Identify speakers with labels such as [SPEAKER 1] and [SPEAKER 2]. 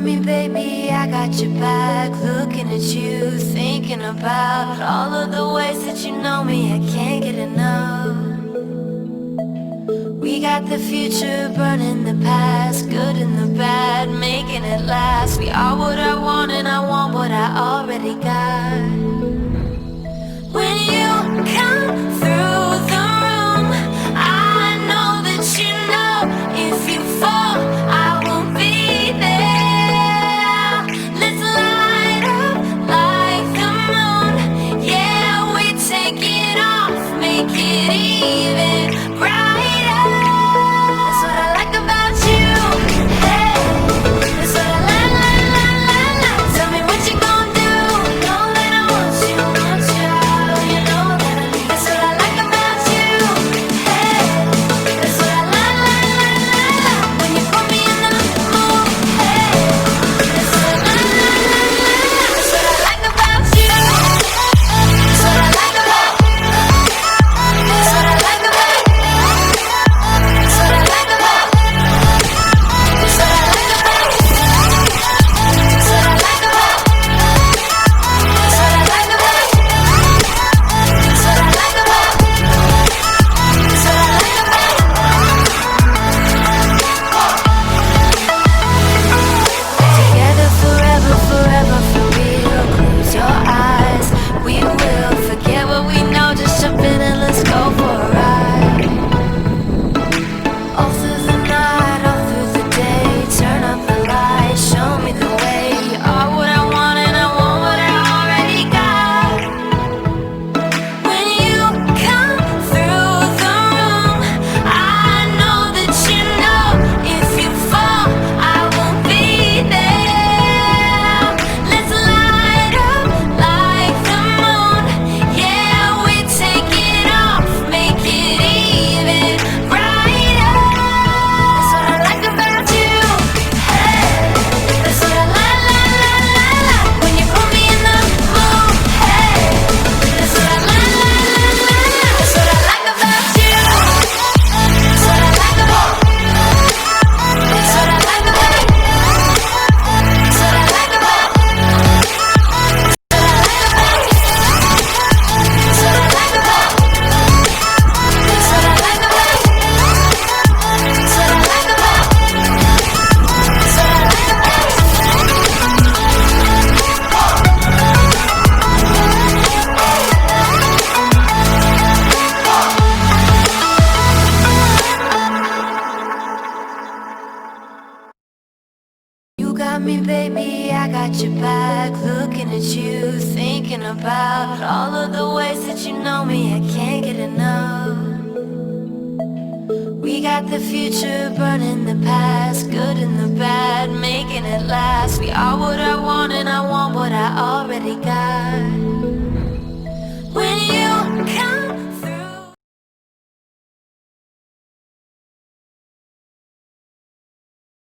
[SPEAKER 1] me, baby, I got your back. Looking at you, thinking about all of the ways that you know me, I can't get enough. We got the future burning the past, good and the bad, making it last. We are what I want and I want what I already got. When you come through the room, I know that you know if you fall, I will be there. Let's light up like the moon. Yeah, we take it off, make it even brighter. That's what I like about you. Hey, that's what I like. Tell me what you gonna do. Know that I want you, you know that I need. That's what I like about you. Hey, that's what I like. When you put me in the mood. Hey, that's what I like. That's what I like about you. That's what I like about. That's what I like about. That's what I like about. That's what I like about. That's what I like about. That's what I like about. That's what I like about. That's what I like about. Together forever, forever for real. Close your eyes. We will forget what we know. Just jump in and let's go for a ride. All through the night, all through the day. Turn up the lights, show me the way. You are what I want and I want what I already got. When you come through the room, I know that you know if you fall, I will be there. Let's light up like the moon. Yeah, we take it off, make it even brighter. That's what I like about you. Hey, that's what I like. When you put me in the mood. Hey, that's what I like. That's what I like about you. That's what I like about. That's what I like about. That's what I like about. That's what I like about. That's what I like about. That's what I like about. That's what I like about. That's what I like about. You got me, baby, I got your back. Looking at you, thinking about all of the ways that you know me, I can't get enough. We got the future burning the past, good and the bad, making it last. We are what I want and I want what I already got.